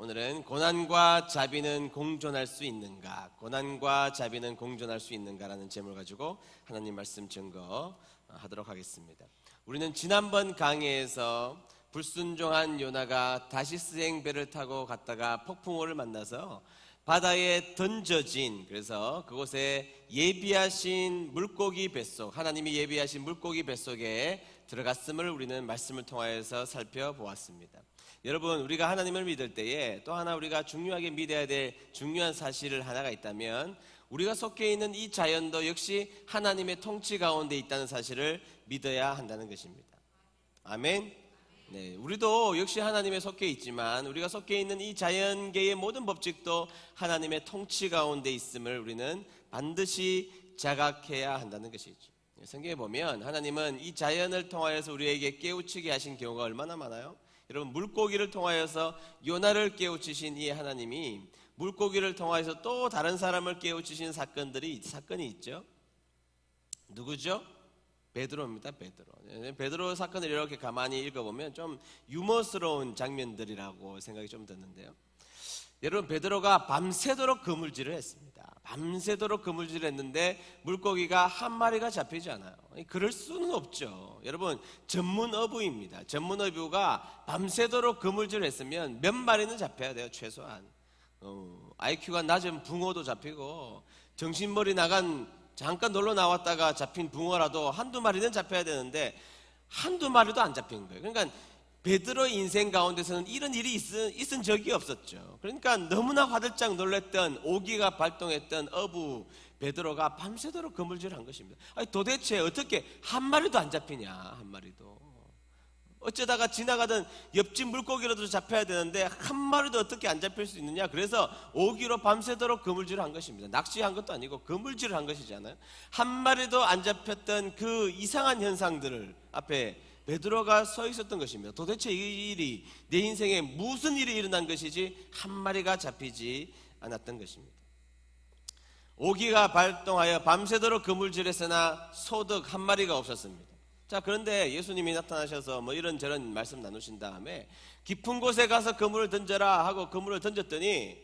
오늘은 고난과 자비는 공존할 수 있는가? 고난과 자비는 공존할 수 있는가라는 제목을 가지고 하나님 말씀 증거하도록 하겠습니다. 우리는 지난번 강의에서 불순종한 요나가 다시스행 배를 타고 갔다가 폭풍우를 만나서 바다에 던져진, 그래서 그곳에 예비하신 물고기 뱃속, 하나님이 예비하신 물고기 뱃속에 들어갔음을 우리는 말씀을 통하여서 살펴보았습니다. 여러분, 우리가 하나님을 믿을 때에 또 하나 우리가 중요하게 믿어야 될 중요한 사실을 하나가 있다면, 우리가 속해 있는 이 자연도 역시 하나님의 통치 가운데 있다는 사실을 믿어야 한다는 것입니다. 아멘. 네, 우리도 역시 하나님에 속해 있지만 우리가 속해 있는 이 자연계의 모든 법칙도 하나님의 통치 가운데 있음을 우리는 반드시 자각해야 한다는 것이죠. 성경에 보면 하나님은 이 자연을 통하여서 우리에게 깨우치게 하신 경우가 얼마나 많아요? 여러분, 물고기를 통하여서 요나를 깨우치신 이 하나님이 물고기를 통하여서 또 다른 사람을 깨우치신 사건이 있죠. 누구죠? 베드로입니다. 베드로 사건을 이렇게 가만히 읽어보면 좀 유머스러운 장면들이라고 생각이 좀 드는데요. 여러분, 베드로가 밤새도록 그물질을 했습니다. 밤새도록 그물질을 했는데 물고기가 한 마리가 잡히지 않아요. 그럴 수는 없죠. 여러분, 전문어부입니다. 전문어부가 밤새도록 그물질을 했으면 몇 마리는 잡혀야 돼요, 최소한. IQ가 낮은 붕어도 잡히고, 정신머리 나간 잠깐 놀러 나왔다가 잡힌 붕어라도 한두 마리는 잡혀야 되는데 한두 마리도 안 잡힌 거예요. 그러니까 베드로의 인생 가운데서는 이런 일이 있은 적이 없었죠. 그러니까 너무나 화들짝 놀랐던, 오기가 발동했던 어부 베드로가 밤새도록 그물질을 한 것입니다. 아니, 도대체 어떻게 한 마리도 안 잡히냐, 한 마리도. 어쩌다가 지나가던 옆집 물고기라도 잡혀야 되는데 한 마리도 어떻게 안 잡힐 수 있느냐. 그래서 오기로 밤새도록 그물질을 한 것입니다. 낚시한 것도 아니고 그물질을 한 것이잖아요. 한 마리도 안 잡혔던 그 이상한 현상들을 앞에 베드로가 서 있었던 것입니다. 도대체 이 일이 내 인생에 무슨 일이 일어난 것이지 한 마리가 잡히지 않았던 것입니다. 오기가 발동하여 밤새도록 그물질했으나 소득 한 마리가 없었습니다. 자, 그런데 예수님이 나타나셔서 뭐 이런저런 말씀 나누신 다음에 깊은 곳에 가서 그물을 던져라 하고 그물을 던졌더니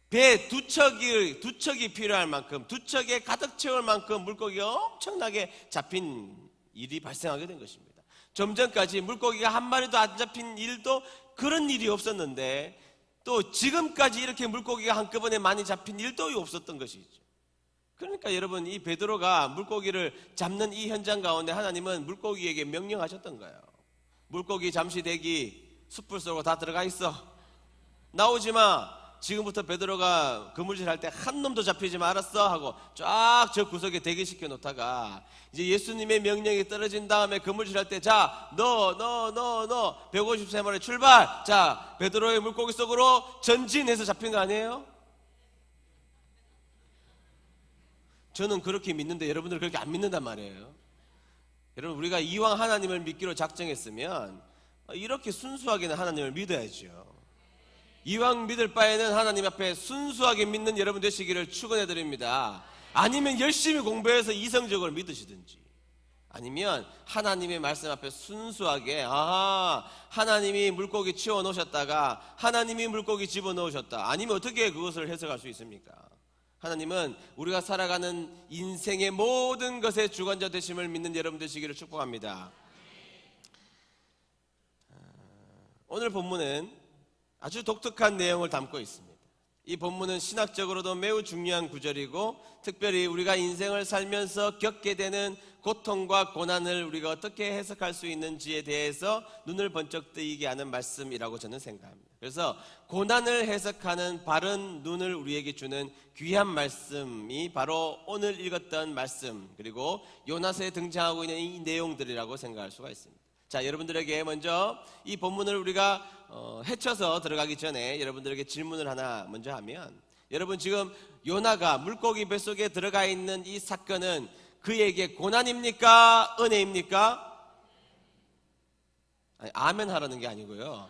배 두 척이 필요할 만큼, 두 척에 가득 채울 만큼 물고기가 엄청나게 잡힌 일이 발생하게 된 것입니다. 좀 전까지 물고기가 한 마리도 안 잡힌 일도 그런 일이 없었는데, 또 지금까지 이렇게 물고기가 한꺼번에 많이 잡힌 일도 없었던 것이죠. 그러니까 여러분, 이 베드로가 물고기를 잡는 이 현장 가운데 하나님은 물고기에게 명령하셨던 거예요. 물고기 잠시 대기, 숯불 속으로 다 들어가 있어. 나오지 마. 지금부터 베드로가 그물질 할 때 한 놈도 잡히지 마, 알았어? 하고 쫙 저 구석에 대기시켜 놓다가 이제 예수님의 명령이 떨어진 다음에 그물질 할 때, 자, 너 153마리 출발. 자, 베드로의 물고기 속으로 전진해서 잡힌 거 아니에요? 저는 그렇게 믿는데 여러분들 그렇게 안 믿는단 말이에요. 여러분, 우리가 이왕 하나님을 믿기로 작정했으면 이렇게 순수하게는 하나님을 믿어야죠. 이왕 믿을 바에는 하나님 앞에 순수하게 믿는 여러분 되시기를 축원해 드립니다. 아니면 열심히 공부해서 이성적으로 믿으시든지, 아니면 하나님의 말씀 앞에 순수하게, 하나님이 물고기 치워 놓으셨다가 하나님이 물고기 집어 넣으셨다, 아니면 어떻게 그것을 해석할 수 있습니까? 하나님은 우리가 살아가는 인생의 모든 것의 주관자 되심을 믿는 여러분 되시기를 축복합니다. 오늘 본문은 아주 독특한 내용을 담고 있습니다. 이 본문은 신학적으로도 매우 중요한 구절이고, 특별히 우리가 인생을 살면서 겪게 되는 고통과 고난을 우리가 어떻게 해석할 수 있는지에 대해서 눈을 번쩍 뜨이게 하는 말씀이라고 저는 생각합니다. 그래서 고난을 해석하는 바른 눈을 우리에게 주는 귀한 말씀이 바로 오늘 읽었던 말씀, 그리고 요나서에 등장하고 있는 이 내용들이라고 생각할 수가 있습니다. 자, 여러분들에게 먼저 이 본문을 우리가 헤쳐서 들어가기 전에 여러분들에게 질문을 하나 먼저 하면, 여러분, 지금 요나가 물고기 뱃속에 들어가 있는 이 사건은 그에게 고난입니까? 은혜입니까? 아니, 아멘 하라는 게 아니고요.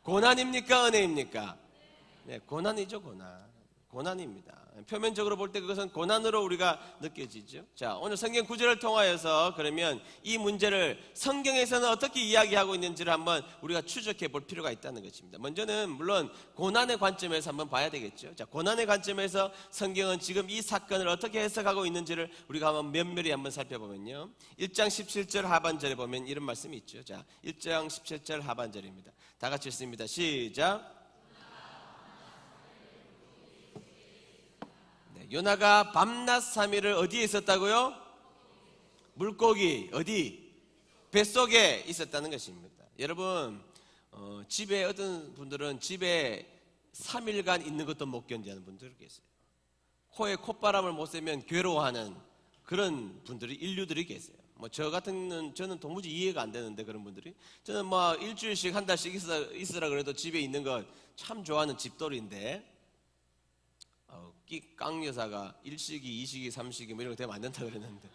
고난입니까? 은혜입니까? 네, 고난이죠, 고난. 고난입니다. 표면적으로 볼 때 그것은 고난으로 우리가 느껴지죠. 자, 오늘 성경 구절을 통하여서 그러면 이 문제를 성경에서는 어떻게 이야기하고 있는지를 한번 우리가 추적해 볼 필요가 있다는 것입니다. 먼저는 물론 고난의 관점에서 한번 봐야 되겠죠. 자, 고난의 관점에서 성경은 지금 이 사건을 어떻게 해석하고 있는지를 우리가 한번 면밀히 한번 살펴보면요. 1장 17절 하반절에 보면 이런 말씀이 있죠. 자, 1장 17절 하반절입니다. 다 같이 읽습니다. 시작. 요나가 밤낮 3일을 어디에 있었다고요? 물고기 어디? 뱃속에 있었다는 것입니다. 여러분 집에 어떤 분들은 집에 3일간 있는 것도 못 견디는 분들이 계세요. 코에 콧바람을 못 쐬면 괴로워하는 그런 분들이 인류들이 계세요. 뭐 저 같은 저는 도무지 이해가 안 되는데 그런 분들이 저는 뭐 일주일씩 한 달씩 있으라 그래도 집에 있는 거 참 좋아하는 집돌이인데 깡 여사가 1시기, 2시기, 3시기 뭐 이런 거 되면 안 된다 그랬는데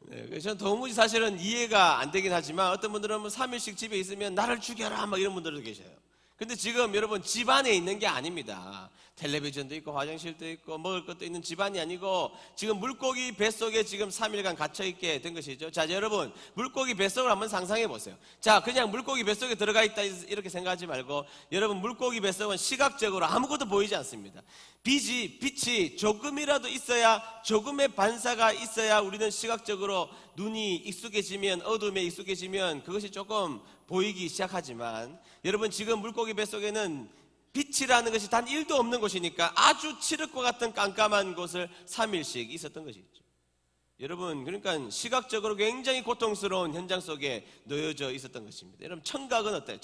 네, 그래서 저는 도무지 사실은 이해가 안 되긴 하지만 어떤 분들은 뭐 3일씩 집에 있으면 나를 죽여라 막 이런 분들도 계셔요. 근데 지금 여러분 집 안에 있는 게 아닙니다. 텔레비전도 있고 화장실도 있고 먹을 것도 있는 집안이 아니고 지금 물고기 뱃속에 지금 3일간 갇혀있게 된 것이죠. 자, 여러분 물고기 뱃속을 한번 상상해 보세요. 자, 그냥 물고기 뱃속에 들어가 있다 이렇게 생각하지 말고 여러분 물고기 뱃속은 시각적으로 아무것도 보이지 않습니다. 빛이 조금이라도 있어야 조금의 반사가 있어야 우리는 시각적으로 눈이 익숙해지면 어둠에 익숙해지면 그것이 조금 보이기 시작하지만 여러분 지금 물고기 뱃속에는 빛이라는 것이 단 1도 없는 곳이니까 아주 칠흑과 같은 깜깜한 곳을 3일씩 있었던 것이죠. 여러분 그러니까 시각적으로 굉장히 고통스러운 현장 속에 놓여져 있었던 것입니다. 여러분 청각은 어때요?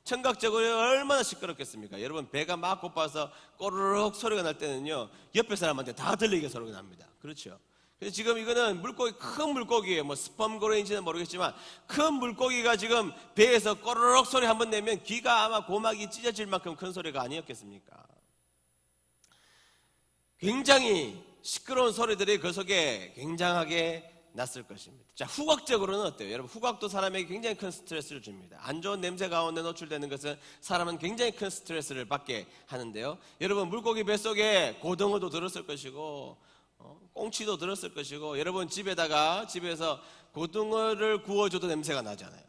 청각적으로 얼마나 시끄럽겠습니까? 여러분 배가 막 고파서 꼬르륵 소리가 날 때는요 옆에 사람한테 다 들리게 소리가 납니다. 그렇죠? 그래서 지금 이거는 물고기, 큰 물고기예요. 뭐 스펌고래인지는 모르겠지만 큰 물고기가 지금 배에서 꼬르륵 소리 한번 내면 귀가 아마 고막이 찢어질 만큼 큰 소리가 아니었겠습니까? 굉장히 시끄러운 소리들이 그 속에 굉장하게 났을 것입니다. 자, 후각적으로는 어때요? 여러분 후각도 사람에게 굉장히 큰 스트레스를 줍니다. 안 좋은 냄새 가운데 노출되는 것은 사람은 굉장히 큰 스트레스를 받게 하는데요. 여러분 물고기 뱃속에 고등어도 들었을 것이고 꽁치도 들었을 것이고 여러분 집에서 고등어를 구워줘도 냄새가 나잖아요.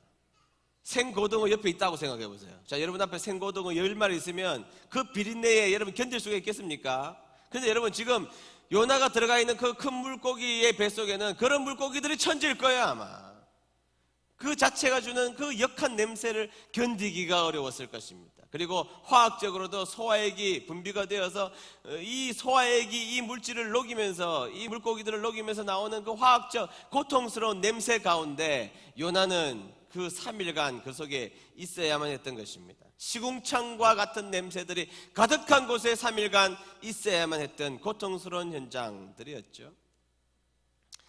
생고등어 옆에 있다고 생각해 보세요. 자, 여러분 앞에 생고등어 10마리 있으면 그 비린내에 여러분 견딜 수가 있겠습니까? 그런데 여러분 지금 요나가 들어가 있는 그 큰 물고기의 뱃속에는 그런 물고기들이 천지일 거예요 아마. 그 자체가 주는 그 역한 냄새를 견디기가 어려웠을 것입니다. 그리고 화학적으로도 소화액이 분비가 되어서 이 소화액이 이 물질을 녹이면서 이 물고기들을 녹이면서 나오는 그 화학적 고통스러운 냄새 가운데 요나는 그 3일간 그 속에 있어야만 했던 것입니다. 시궁창과 같은 냄새들이 가득한 곳에 3일간 있어야만 했던 고통스러운 현장들이었죠.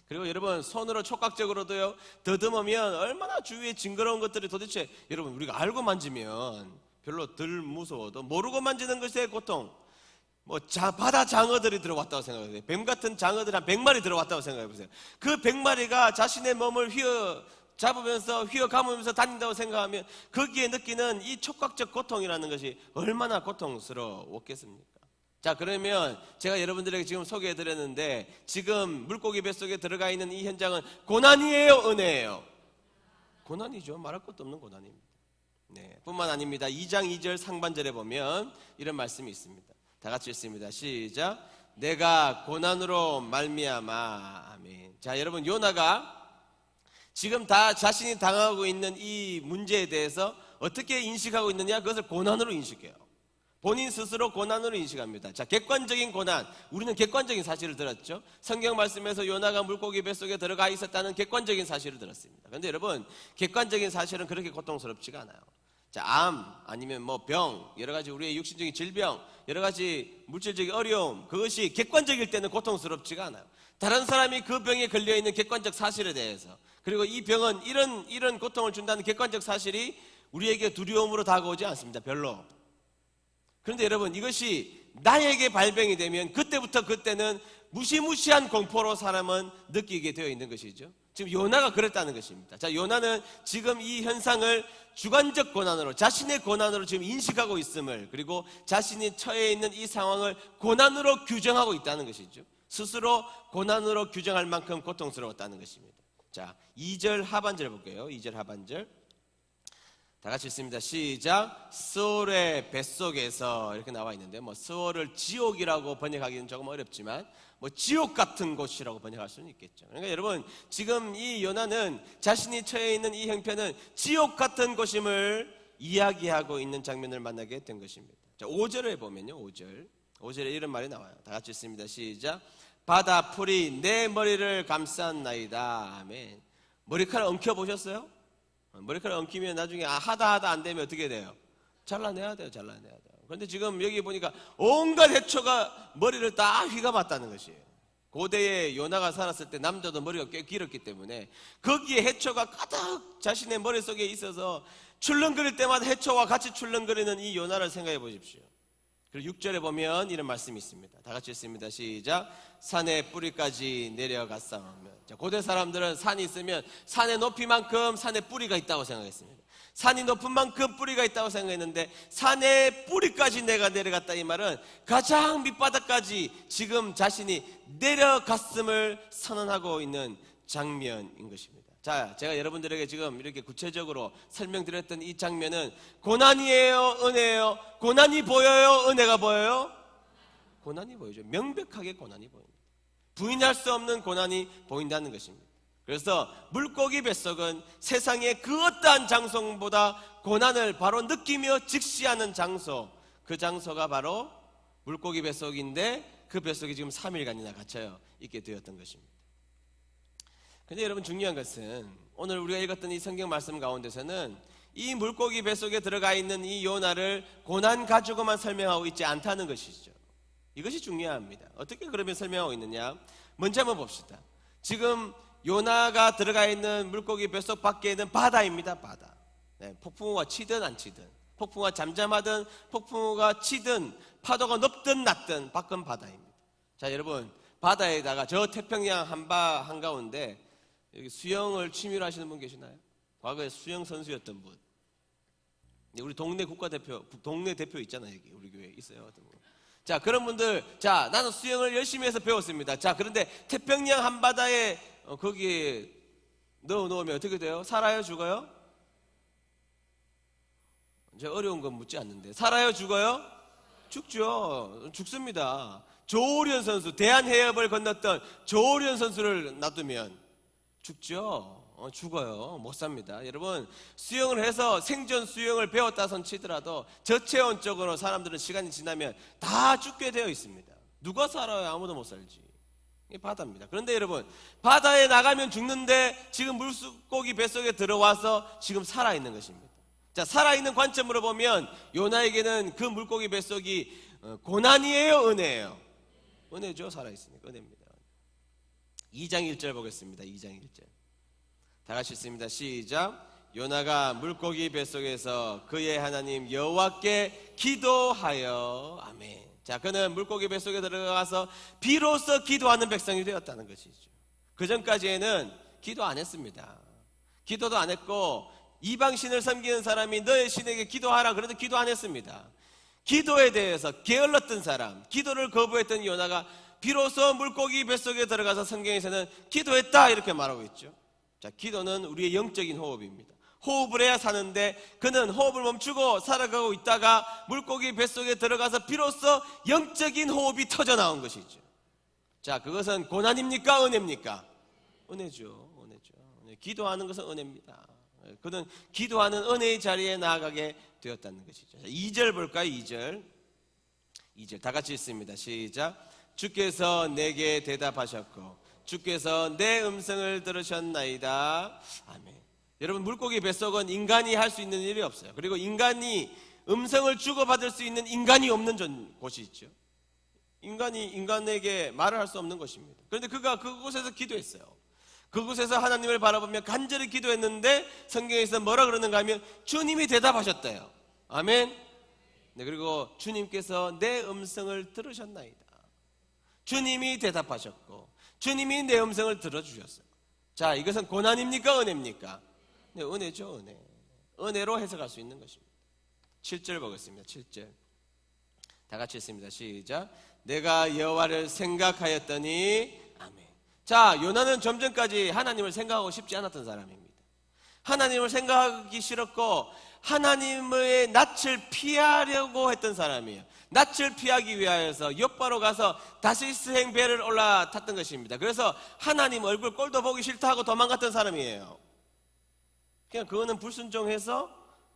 그리고 여러분 손으로 촉각적으로도요 더듬으면 얼마나 주위에 징그러운 것들이 도대체 여러분 우리가 알고 만지면 별로 덜 무서워도 모르고 만지는 것의 고통 뭐 바다 장어들이 들어왔다고 생각해보세요. 뱀 같은 장어들이 한 100마리 들어왔다고 생각해보세요. 그 100마리가 자신의 몸을 잡으면서 휘어감으면서 다닌다고 생각하면 거기에 느끼는 이 촉각적 고통이라는 것이 얼마나 고통스러웠겠습니까? 자, 그러면 제가 여러분들에게 지금 소개해드렸는데 지금 물고기 뱃속에 들어가 있는 이 현장은 고난이에요? 은혜예요? 고난이죠. 말할 것도 없는 고난입니다. 네, 뿐만 아닙니다. 2장 2절 상반절에 보면 이런 말씀이 있습니다. 다 같이 읽습니다. 시작. 내가 고난으로 말미암아. 아멘. 자, 여러분 요나가 지금 다 자신이 당하고 있는 이 문제에 대해서 어떻게 인식하고 있느냐? 그것을 고난으로 인식해요. 본인 스스로 고난으로 인식합니다. 자, 객관적인 고난. 우리는 객관적인 사실을 들었죠. 성경 말씀에서 요나가 물고기 뱃속에 들어가 있었다는 객관적인 사실을 들었습니다. 그런데 여러분, 객관적인 사실은 그렇게 고통스럽지가 않아요. 자, 암 아니면 뭐 병, 여러 가지 우리의 육신적인 질병, 여러 가지 물질적인 어려움, 그것이 객관적일 때는 고통스럽지가 않아요. 다른 사람이 그 병에 걸려 있는 객관적 사실에 대해서, 그리고 이 병은 이런 고통을 준다는 객관적 사실이 우리에게 두려움으로 다가오지 않습니다. 별로. 그런데 여러분 이것이 나에게 발병이 되면 그때는 무시무시한 공포로 사람은 느끼게 되어 있는 것이죠. 지금 요나가 그랬다는 것입니다. 자, 요나는 지금 이 현상을 주관적 고난으로, 자신의 고난으로 지금 인식하고 있음을, 그리고 자신이 처해 있는 이 상황을 고난으로 규정하고 있다는 것이죠. 스스로 고난으로 규정할 만큼 고통스러웠다는 것입니다. 자, 2절 하반절 볼게요. 2절 하반절 다 같이 읽습니다. 시작. 스올의 뱃속에서 이렇게 나와 있는데, 스올을 지옥이라고 번역하기는 조금 어렵지만 지옥 같은 곳이라고 번역할 수는 있겠죠. 그러니까 여러분, 지금 이 요나는 자신이 처해 있는 이 형편은 지옥 같은 곳임을 이야기하고 있는 장면을 만나게 된 것입니다. 자, 5절에 보면요, 5절에 이런 말이 나와요. 다 같이 읽습니다. 시작. 바다 풀이 내 머리를 감쌌나이다. 아멘. 머리카락 엉켜 보셨어요? 머리카락 엉키면 나중에 하다 안 되면 어떻게 돼요? 잘라내야 돼요. 그런데 지금 여기 보니까 온갖 해초가 머리를 다 휘감았다는 것이에요. 고대에 요나가 살았을 때 남자도 머리가 꽤 길었기 때문에 거기에 해초가 가득 자신의 머릿속에 있어서 출렁거릴 때마다 해초와 같이 출렁거리는 이 요나를 생각해 보십시오. 그리고 6절에 보면 이런 말씀이 있습니다. 다 같이 읽습니다. 시작. 산의 뿌리까지 내려갔사오며. 고대 사람들은 산이 있으면 산의 높이만큼 산의 뿌리가 있다고 생각했습니다. 산이 높은 만큼 뿌리가 있다고 생각했는데, 산의 뿌리까지 내가 내려갔다, 이 말은 가장 밑바닥까지 지금 자신이 내려갔음을 선언하고 있는 장면인 것입니다. 자, 제가 여러분들에게 지금 이렇게 구체적으로 설명드렸던 이 장면은 고난이에요, 은혜예요? 고난이 보여요, 은혜가 보여요? 고난이 보이죠. 명백하게 고난이 보입니다. 부인할 수 없는 고난이 보인다는 것입니다. 그래서 물고기 뱃속은 세상의 그 어떠한 장소보다 고난을 바로 느끼며 직시하는 장소, 그 장소가 바로 물고기 뱃속인데, 그 뱃속에 지금 3일간이나 갇혀 있게 되었던 것입니다. 근데 여러분, 중요한 것은 오늘 우리가 읽었던 이 성경 말씀 가운데서는 이 물고기 뱃속에 들어가 있는 이 요나를 고난 가지고만 설명하고 있지 않다는 것이죠. 이것이 중요합니다. 어떻게 그러면 설명하고 있느냐? 먼저 한번 봅시다. 지금 요나가 들어가 있는 물고기 뱃속 밖에는 바다입니다. 바다. 네, 폭풍우가 치든 안 치든, 폭풍우가 잠잠하든 폭풍우가 치든, 파도가 높든 낮든 밖은 바다입니다. 자, 여러분, 바다에다가 저 태평양 한가운데 여기 수영을 취미로 하시는 분 계시나요? 과거에 수영 선수였던 분. 우리 동네 국가대표, 동네 대표 있잖아요. 여기 우리 교회에 있어요. 자, 그런 분들, 자, 나는 수영을 열심히 해서 배웠습니다. 자, 그런데 태평양 한바다에 거기에 넣어놓으면 어떻게 돼요? 살아요, 죽어요? 제가 어려운 건 묻지 않는데, 살아요, 죽어요? 죽죠. 죽습니다. 조훈련 선수, 대한해협을 건넜던 조훈련 선수를 놔두면 죽죠. 죽어요. 못 삽니다. 여러분, 수영을 해서 생존 수영을 배웠다 손 치더라도 저체온적으로 사람들은 시간이 지나면 다 죽게 되어 있습니다. 누가 살아요? 아무도 못 살지. 이게 바다입니다. 그런데 여러분, 바다에 나가면 죽는데 지금 물고기 뱃속에 들어와서 지금 살아있는 것입니다. 자, 살아있는 관점으로 보면 요나에게는 그 물고기 뱃속이 고난이에요, 은혜예요? 은혜죠. 살아있으니까 은혜입니다. 2장 1절 보겠습니다. 2장 1절 다 같이 읽습니다. 시작. 요나가 물고기 뱃속에서 그의 하나님 여호와께 기도하여. 아멘. 자, 그는 물고기 뱃속에 들어가서 비로소 기도하는 백성이 되었다는 것이죠. 그 전까지에는 기도 안 했습니다. 기도도 안 했고, 이방신을 섬기는 사람이 너의 신에게 기도하라 그래도 기도 안 했습니다. 기도에 대해서 게을렀던 사람, 기도를 거부했던 요나가 비로소 물고기 뱃속에 들어가서 성경에서는 기도했다 이렇게 말하고 있죠. 자, 기도는 우리의 영적인 호흡입니다. 호흡을 해야 사는데 그는 호흡을 멈추고 살아가고 있다가 물고기 뱃속에 들어가서 비로소 영적인 호흡이 터져 나온 것이죠. 자, 그것은 고난입니까? 은혜입니까? 은혜죠. 기도하는 것은 은혜입니다. 그는 기도하는 은혜의 자리에 나아가게 되었다는 것이죠. 2절 볼까요? 2절 다 같이 읽습니다. 시작. 주께서 내게 대답하셨고 주께서 내 음성을 들으셨나이다. 아멘. 여러분, 물고기 뱃속은 인간이 할 수 있는 일이 없어요. 그리고 인간이 음성을 주고받을 수 있는 인간이 없는 곳이 있죠. 인간이 인간에게 말을 할 수 없는 것입니다. 그런데 그가 그곳에서 기도했어요. 그곳에서 하나님을 바라보며 간절히 기도했는데 성경에서 뭐라 그러는가 하면 주님이 대답하셨대요. 아멘. 네, 그리고 주님께서 내 음성을 들으셨나이다. 주님이 대답하셨고 주님이 내 음성을 들어주셨어요. 자, 이것은 고난입니까? 은혜입니까? 네, 은혜죠. 은혜. 은혜로 해석할 수 있는 것입니다. 7절 보겠습니다. 7절 다 같이 읽습니다. 시작. 내가 여호와를 생각하였더니 아멘. 자, 요나는 좀 전까지 하나님을 생각하고 싶지 않았던 사람입니다. 하나님을 생각하기 싫었고 하나님의 낯을 피하려고 했던 사람이에요. 낯을 피하기 위하여서 욥바로 가서 다시스행 배를 올라탔던 것입니다. 그래서 하나님 얼굴 꼴도 보기 싫다 하고 도망갔던 사람이에요. 그냥 그거는 불순종해서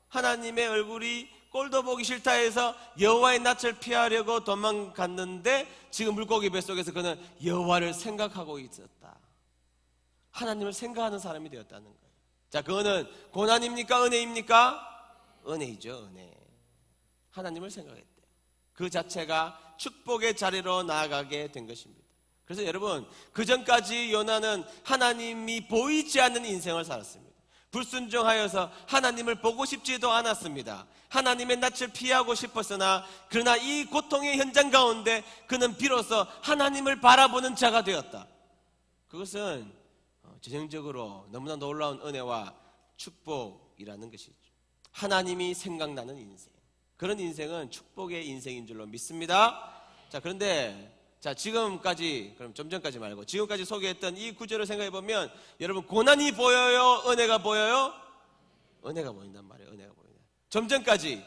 하나님의 얼굴이 꼴도 보기 싫다 해서 여호와의 낯을 피하려고 도망갔는데 지금 물고기 뱃속에서 그는 여호와를 생각하고 있었다. 하나님을 생각하는 사람이 되었다는 거예요. 자, 그거는 고난입니까? 은혜입니까? 은혜이죠. 은혜. 하나님을 생각했대요. 그 자체가 축복의 자리로 나아가게 된 것입니다. 그래서 여러분, 그 전까지 요나는 하나님이 보이지 않는 인생을 살았습니다. 불순종하여서 하나님을 보고 싶지도 않았습니다. 하나님의 낯을 피하고 싶었으나 그러나 이 고통의 현장 가운데 그는 비로소 하나님을 바라보는 자가 되었다. 그것은 전형적으로 너무나 놀라운 은혜와 축복이라는 것이죠. 하나님이 생각나는 인생, 그런 인생은 축복의 인생인 줄로 믿습니다. 자, 그런데 지금까지, 그럼 좀 전까지 말고 지금까지 소개했던 이 구절을 생각해 보면 여러분, 고난이 보여요? 은혜가 보여요? 은혜가 보인단 말이에요. 은혜가 보인다. 좀 전까지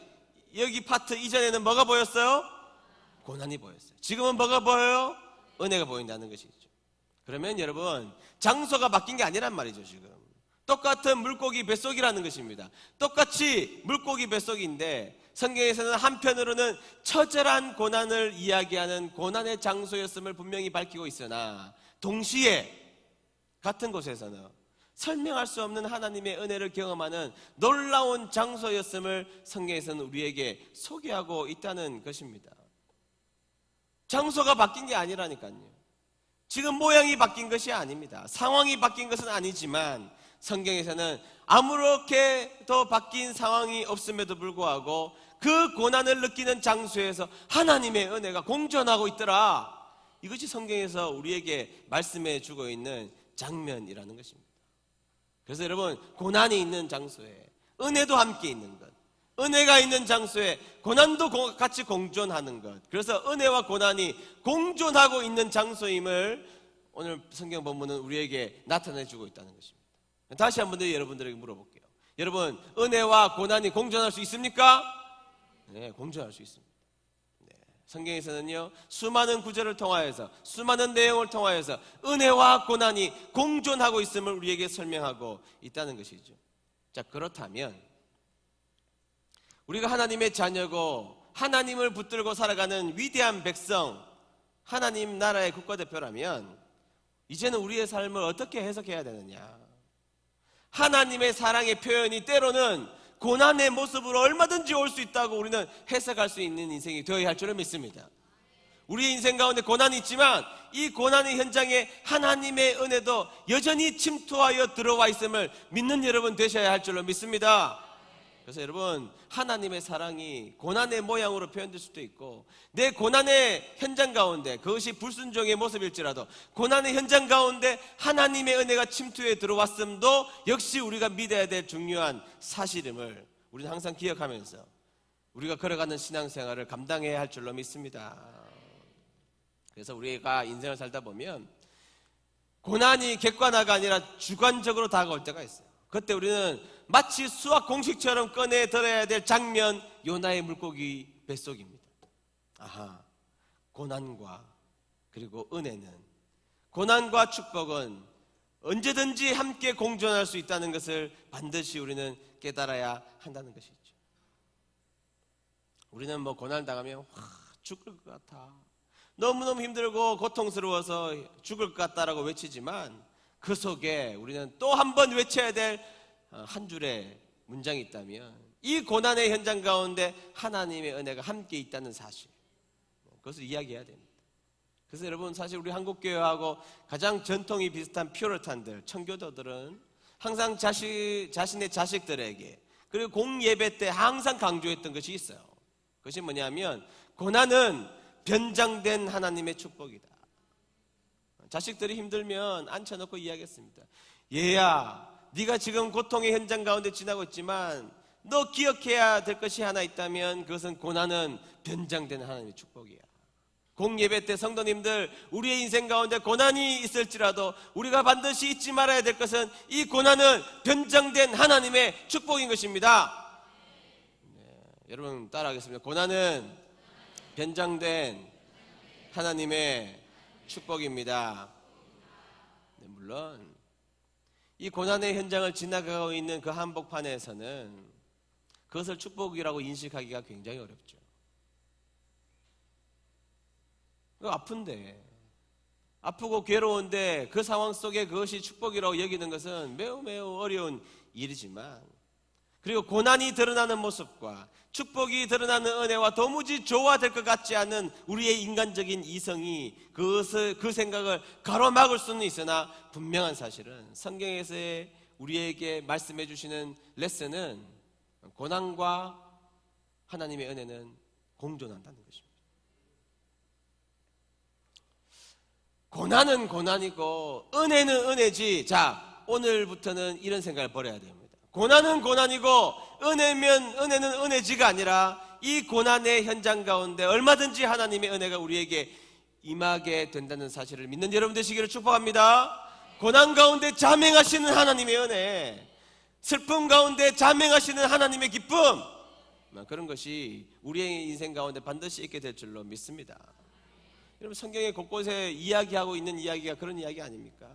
여기 파트 이전에는 뭐가 보였어요? 고난이 보였어요. 지금은 뭐가 보여요? 은혜가 보인다는 것이죠. 그러면 여러분, 장소가 바뀐 게 아니란 말이죠. 지금 똑같은 물고기 뱃속이라는 것입니다. 똑같이 물고기 뱃속인데 성경에서는 한편으로는 처절한 고난을 이야기하는 고난의 장소였음을 분명히 밝히고 있으나 동시에 같은 곳에서는 설명할 수 없는 하나님의 은혜를 경험하는 놀라운 장소였음을 성경에서는 우리에게 소개하고 있다는 것입니다. 장소가 바뀐 게 아니라니까요. 지금 모양이 바뀐 것이 아닙니다. 상황이 바뀐 것은 아니지만 성경에서는 아무렇게도 바뀐 상황이 없음에도 불구하고 그 고난을 느끼는 장소에서 하나님의 은혜가 공존하고 있더라. 이것이 성경에서 우리에게 말씀해 주고 있는 장면이라는 것입니다. 그래서 여러분, 고난이 있는 장소에 은혜도 함께 있는 것, 은혜가 있는 장소에 고난도 같이 공존하는 것, 그래서 은혜와 고난이 공존하고 있는 장소임을 오늘 성경 본문은 우리에게 나타내 주고 있다는 것입니다. 다시 한번 더 여러분들에게 물어볼게요. 여러분, 은혜와 고난이 공존할 수 있습니까? 네, 공존할 수 있습니다. 네, 성경에서는요, 수많은 구절을 통하여서, 수많은 내용을 통하여서 은혜와 고난이 공존하고 있음을 우리에게 설명하고 있다는 것이죠. 자, 그렇다면 우리가 하나님의 자녀고 하나님을 붙들고 살아가는 위대한 백성, 하나님 나라의 국가대표라면 이제는 우리의 삶을 어떻게 해석해야 되느냐? 하나님의 사랑의 표현이 때로는 고난의 모습으로 얼마든지 올 수 있다고 우리는 해석할 수 있는 인생이 되어야 할 줄을 믿습니다. 우리의 인생 가운데 고난이 있지만 이 고난의 현장에 하나님의 은혜도 여전히 침투하여 들어와 있음을 믿는 여러분 되셔야 할 줄로 믿습니다. 그래서 여러분, 하나님의 사랑이 고난의 모양으로 표현될 수도 있고 내 고난의 현장 가운데 그것이 불순종의 모습일지라도 고난의 현장 가운데 하나님의 은혜가 침투해 들어왔음도 역시 우리가 믿어야 될 중요한 사실임을 우리는 항상 기억하면서 우리가 걸어가는 신앙생활을 감당해야 할 줄로 믿습니다. 그래서 우리가 인생을 살다 보면 고난이 객관화가 아니라 주관적으로 다가올 때가 있어요. 그때 우리는 마치 수학 공식처럼 꺼내 들어야 될 장면, 요나의 물고기 뱃속입니다. 아하, 고난과 그리고 은혜는, 고난과 축복은 언제든지 함께 공존할 수 있다는 것을 반드시 우리는 깨달아야 한다는 것이죠. 우리는 뭐 고난을 당하면 죽을 것 같아, 너무너무 힘들고 고통스러워서 죽을 것 같다라고 외치지만 그 속에 우리는 또 한 번 외쳐야 될 한 줄의 문장이 있다면 이 고난의 현장 가운데 하나님의 은혜가 함께 있다는 사실, 그것을 이야기해야 됩니다. 그래서 여러분, 사실 우리 한국교회하고 가장 전통이 비슷한 퓨리탄들, 청교도들은 항상 자신의 자식들에게 그리고 공예배 때 항상 강조했던 것이 있어요. 그것이 뭐냐면 고난은 변장된 하나님의 축복이다. 자식들이 힘들면 앉혀놓고 이야기했습니다. 얘야, 네가 지금 고통의 현장 가운데 지나고 있지만 너 기억해야 될 것이 하나 있다면 그것은 고난은 변장된 하나님의 축복이야. 공예배 때 성도님들, 우리의 인생 가운데 고난이 있을지라도 우리가 반드시 잊지 말아야 될 것은 이 고난은 변장된 하나님의 축복인 것입니다. 네, 여러분 따라하겠습니다. 고난은 변장된 하나님의 축복입니다. 네, 물론 이 고난의 현장을 지나가고 있는 그 한복판에서는 그것을 축복이라고 인식하기가 굉장히 어렵죠. 아픈데, 아프고 괴로운데 그 상황 속에 그것이 축복이라고 여기는 것은 매우 매우 어려운 일이지만, 그리고 고난이 드러나는 모습과 축복이 드러나는 은혜와 도무지 조화될 것 같지 않은 우리의 인간적인 이성이 그 생각을 가로막을 수는 있으나, 분명한 사실은 성경에서의 우리에게 말씀해 주시는 레슨은 고난과 하나님의 은혜는 공존한다는 것입니다. 고난은 고난이고 은혜는 은혜지. 자, 오늘부터는 이런 생각을 버려야 됩니다. 고난은 고난이고 은혜는 은혜지가 아니라 이 고난의 현장 가운데 얼마든지 하나님의 은혜가 우리에게 임하게 된다는 사실을 믿는 여러분 되시기를 축복합니다. 고난 가운데 자명하시는 하나님의 은혜, 슬픔 가운데 자명하시는 하나님의 기쁨, 그런 것이 우리의 인생 가운데 반드시 있게 될 줄로 믿습니다. 여러분, 성경의 곳곳에 이야기하고 있는 이야기가 그런 이야기 아닙니까?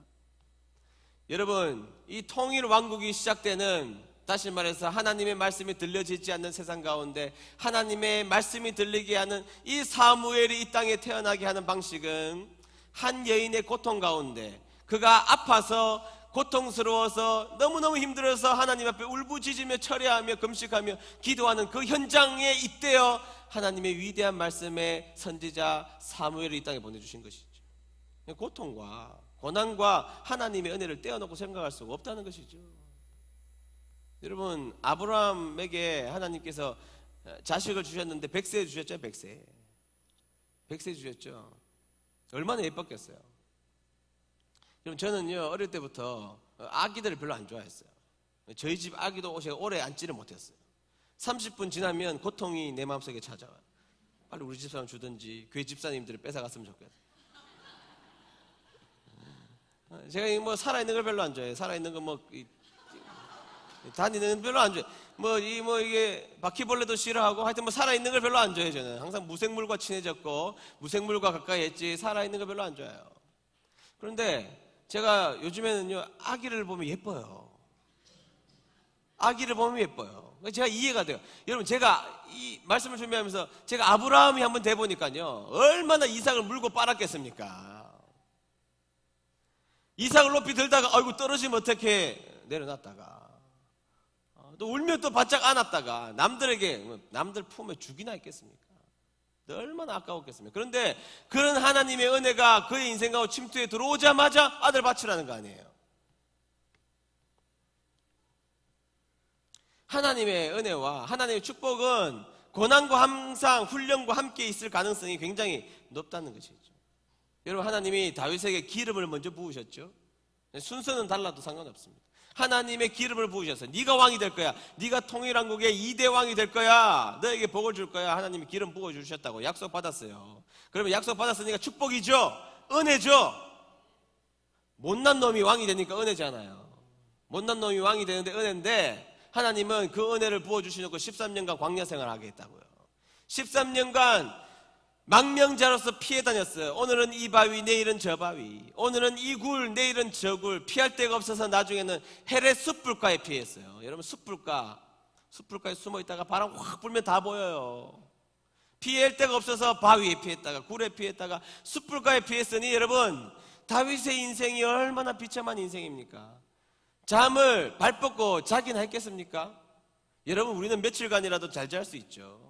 여러분, 이 통일 왕국이 시작되는, 다시 말해서 하나님의 말씀이 들려지지 않는 세상 가운데 하나님의 말씀이 들리게 하는 이 사무엘이 이 땅에 태어나게 하는 방식은 한 여인의 고통 가운데, 그가 아파서 고통스러워서 너무너무 힘들어서 하나님 앞에 울부짖으며 철야하며 금식하며 기도하는 그 현장에 잇대어 하나님의 위대한 말씀의 선지자 사무엘을 이 땅에 보내주신 것이죠. 고통과 고난과 하나님의 은혜를 떼어놓고 생각할 수가 없다는 것이죠. 여러분, 아브라함에게 하나님께서 자식을 주셨는데 100세 주셨죠. 100세 주셨죠. 얼마나 예뻤겠어요. 여러분, 저는요 어릴 때부터 아기들을 별로 안 좋아했어요. 저희 집 아기도 제가 오래 앉지를 못했어요. 30분 지나면 고통이 내 마음속에 찾아와요. 빨리 우리 집사람 주든지 교회 집사님들을 뺏어갔으면 좋겠어요. 제가 뭐 살아있는 걸 별로 안 좋아해요. 살아있는 거 뭐 다니는 별로 안 좋아해요. 이게 바퀴벌레도 싫어하고, 하여튼 뭐 살아있는 걸 별로 안 좋아해요. 저는 항상 무생물과 친해졌고 무생물과 가까이 했지 제가 걸 별로 안 좋아해요. 그런데 제가 요즘에는요 아기를 보면 예뻐요. 아기를 보면 예뻐요. 제가 이해가 돼요. 여러분, 제가 이 말씀을 준비하면서 제가 아브라함이 한번 돼보니까요 얼마나 이삭을 물고 빨았겠습니까? 이삭을 높이 들다가 아이고 떨어지면 어떻게 내려놨다가 또 울면 또 바짝 안았다가 남들 품에 죽이나 했겠습니까? 얼마나 아까웠겠습니까? 그런데 그런 하나님의 은혜가 그의 인생 가운데 침투에 들어오자마자 아들 바치라는 거 아니에요. 하나님의 은혜와 하나님의 축복은 고난과 항상 훈련과 함께 있을 가능성이 굉장히 높다는 것이죠. 여러분, 하나님이 다윗에게 기름을 먼저 부으셨죠. 순서는 달라도 상관없습니다. 하나님의 기름을 부으셔서 네가 왕이 될 거야, 네가 통일왕국의 2대 왕이 될 거야, 너에게 복을 줄 거야, 하나님이 기름 부어주셨다고 약속받았어요. 그러면 약속받았으니까 축복이죠, 은혜죠. 못난 놈이 왕이 되니까 은혜잖아요. 못난 놈이 왕이 되는데 은혜인데, 하나님은 그 은혜를 부어주시려고 13년간 광야생활을 하게 했다고요. 13년간 망명자로서 피해 다녔어요. 오늘은 이 바위, 내일은 저 바위, 오늘은 이 굴, 내일은 저 굴, 피할 데가 없어서 나중에는 헬의 숯불가에 피했어요. 여러분, 숯불가에 숨어 있다가 바람 확 불면 다 보여요. 피할 데가 없어서 바위에 피했다가 굴에 피했다가 숯불가에 피했으니, 여러분, 다윗의 인생이 얼마나 비참한 인생입니까? 잠을 발 뻗고 자기나 했겠습니까? 여러분, 우리는 며칠간이라도 잘 잘 수 있죠.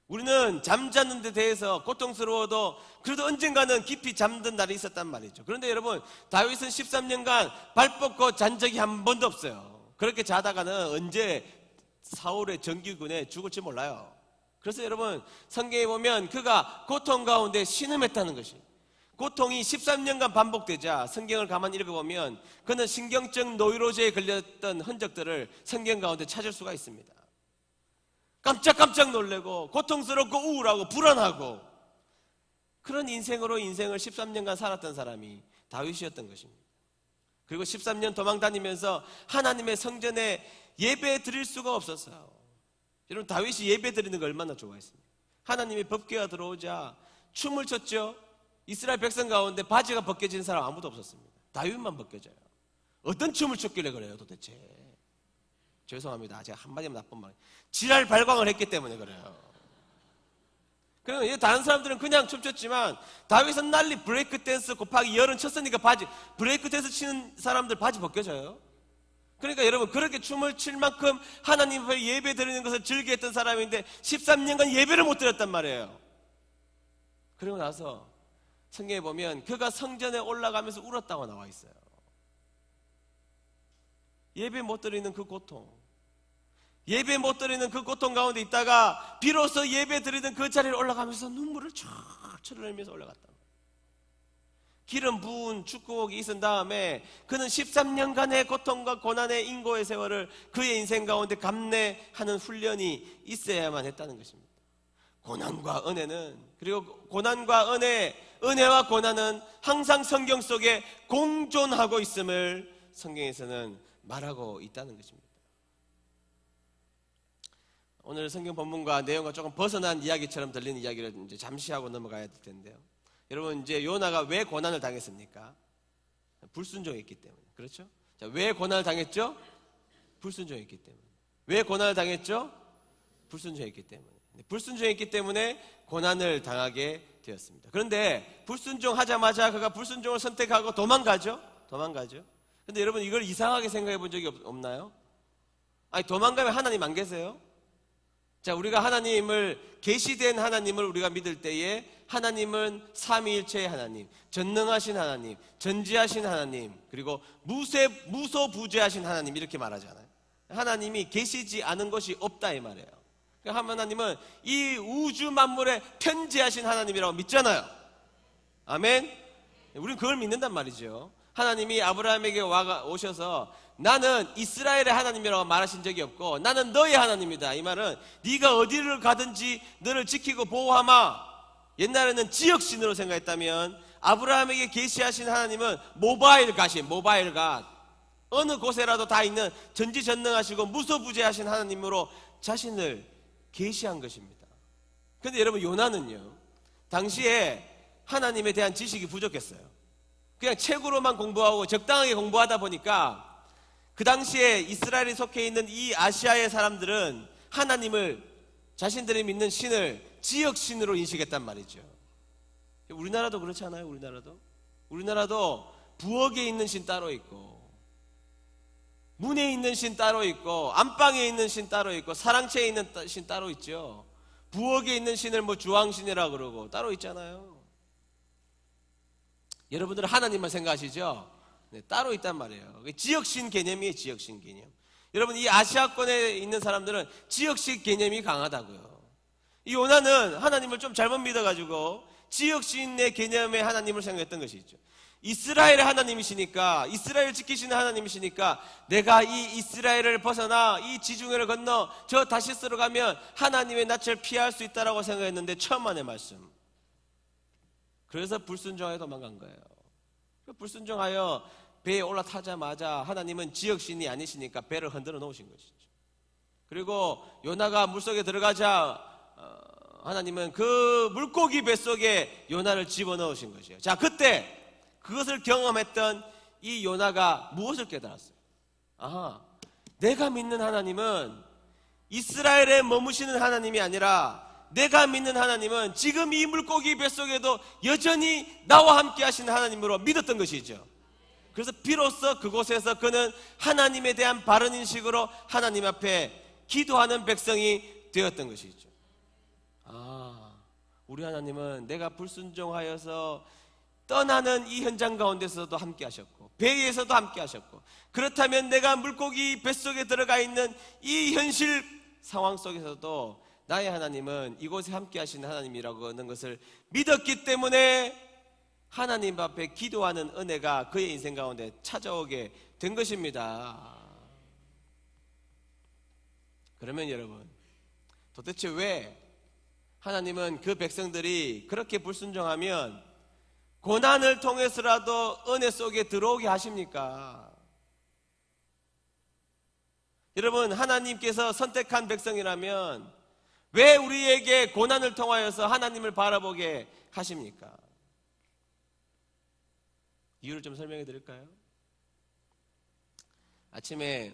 우리는 잠자는 데 대해서 고통스러워도 그래도 언젠가는 깊이 잠든 날이 있었단 말이죠. 그런데 여러분, 다윗은 13년간 발 뻗고 잔 적이 한 번도 없어요. 그렇게 자다가는 언제 사울의 정규군에 죽을지 몰라요. 그래서 여러분, 성경에 보면 그가 고통 가운데 신음했다는 것이, 고통이 13년간 반복되자 성경을 가만히 읽어보면 그는 신경적 노이로제에 걸렸던 흔적들을 성경 가운데 찾을 수가 있습니다. 깜짝깜짝 놀래고 고통스럽고 우울하고 불안하고 그런 인생으로 인생을 13년간 살았던 사람이 다윗이었던 것입니다. 그리고 13년 도망 다니면서 하나님의 성전에 예배 드릴 수가 없었어요. 여러분, 다윗이 예배 드리는 걸 얼마나 좋아했습니까? 하나님의 법궤가 들어오자 춤을 췄죠. 이스라엘 백성 가운데 바지가 벗겨진 사람 아무도 없었습니다. 다윗만 벗겨져요. 어떤 춤을 췄길래 그래요 도대체? 죄송합니다, 제가 한마디면 나쁜 말, 지랄 발광을 했기 때문에 그래요. 그러면 다른 사람들은 그냥 춤췄지만 다윗은 난리 브레이크 댄스 곱하기 열은 쳤으니까 바지, 브레이크 댄스 치는 사람들 바지 벗겨져요. 그러니까 여러분, 그렇게 춤을 출 만큼 하나님 앞에 예배 드리는 것을 즐겨했던 사람인데 13년간 예배를 못 드렸단 말이에요. 그러고 나서 성경에 보면 그가 성전에 올라가면서 울었다고 나와 있어요. 예배 못 드리는 그 고통, 예배 못 드리는 그 고통 가운데 있다가 비로소 예배 드리던 그 자리를 올라가면서 눈물을 쫙 흘리면서 올라갔다. 기름 부은 축복이 있은 다음에 그는 13년간의 고통과 고난의 인고의 세월을 그의 인생 가운데 감내하는 훈련이 있어야만 했다는 것입니다. 고난과 은혜는, 그리고 고난과 은혜와 고난은 항상 성경 속에 공존하고 있음을 성경에서는 말하고 있다는 것입니다. 오늘 성경 본문과 내용과 조금 벗어난 이야기처럼 들리는 이야기를 이제 잠시 하고 넘어가야 될 텐데요. 여러분, 이제 요나가 왜 고난을 당했습니까? 불순종했기 때문에. 그렇죠? 자, 왜 고난을 당했죠? 불순종했기 때문에. 왜 고난을 당했죠? 불순종했기 때문에. 불순종했기 때문에 고난을 당하게 되었습니다. 그런데 불순종하자마자 그가 불순종을 선택하고 도망가죠? 근데 여러분, 이걸 이상하게 생각해 본 적이 없나요? 아니, 도망가면 하나님 안 계세요? 자, 우리가 하나님을, 계시된 하나님을 우리가 믿을 때에 하나님은 삼위일체의 하나님, 전능하신 하나님, 전지하신 하나님, 그리고 무소부재하신 하나님, 이렇게 말하잖아요. 하나님이 계시지 않은 것이 없다 이 말이에요. 하나님은 이 우주 만물에 편재하신 하나님이라고 믿잖아요. 아멘? 우리는 그걸 믿는단 말이죠. 하나님이 아브라함에게 오셔서 나는 이스라엘의 하나님이라고 말하신 적이 없고 나는 너의 하나님이다. 이 말은 네가 어디를 가든지 너를 지키고 보호하마. 옛날에는 지역신으로 생각했다면 아브라함에게 계시하신 하나님은 모바일 갓, 어느 곳에라도 다 있는 전지전능하시고 무소부재하신 하나님으로 자신을 계시한 것입니다. 그런데 여러분, 요나는요, 당시에 하나님에 대한 지식이 부족했어요. 그냥 책으로만 공부하고 적당하게 공부하다 보니까 그 당시에 이스라엘이 속해 있는 이 아시아의 사람들은 하나님을, 자신들이 믿는 신을 지역신으로 인식했단 말이죠. 우리나라도 그렇지 않아요? 우리나라도 부엌에 있는 신 따로 있고 문에 있는 신 따로 있고 안방에 있는 신 따로 있고 사랑채에 있는 신 따로 있죠. 부엌에 있는 신을 뭐 주황신이라고 그러고 따로 있잖아요. 여러분들은 하나님만 생각하시죠? 네, 따로 있단 말이에요. 지역신 개념이에요. 지역신 개념. 여러분, 이 아시아권에 있는 사람들은 지역신 개념이 강하다고요. 이 요나는 하나님을 좀 잘못 믿어가지고 지역신의 개념의 하나님을 생각했던 것이 있죠. 이스라엘의 하나님이시니까, 이스라엘을 지키시는 하나님이시니까 내가 이 이스라엘을 벗어나 이 지중해를 건너 저 다시스로 가면 하나님의 낯을 피할 수 있다라고 생각했는데 천만의 말씀. 그래서 불순종하여 도망간 거예요. 불순종하여 배에 올라타자마자 하나님은 지역신이 아니시니까 배를 흔들어 놓으신 것이죠. 그리고 요나가 물속에 들어가자 하나님은 그 물고기 뱃속에 요나를 집어넣으신 것이에요. 자, 그때 그것을 경험했던 이 요나가 무엇을 깨달았어요? 아하, 내가 믿는 하나님은 이스라엘에 머무시는 하나님이 아니라 내가 믿는 하나님은 지금 이 물고기 뱃속에도 여전히 나와 함께 하시는 하나님으로 믿었던 것이죠. 그래서 비로소 그곳에서 그는 하나님에 대한 바른 인식으로 하나님 앞에 기도하는 백성이 되었던 것이죠. 우리 하나님은 내가 불순종하여서 떠나는 이 현장 가운데서도 함께 하셨고 배에서도 함께 하셨고, 그렇다면 내가 물고기 뱃속에 들어가 있는 이 현실 상황 속에서도 나의 하나님은 이곳에 함께 하시는 하나님이라고 하는 것을 믿었기 때문에 하나님 앞에 기도하는 은혜가 그의 인생 가운데 찾아오게 된 것입니다. 그러면 여러분, 도대체 왜 하나님은 그 백성들이 그렇게 불순종하면 고난을 통해서라도 은혜 속에 들어오게 하십니까? 여러분, 하나님께서 선택한 백성이라면 왜 우리에게 고난을 통하여서 하나님을 바라보게 하십니까? 이유를 좀 설명해 드릴까요? 아침에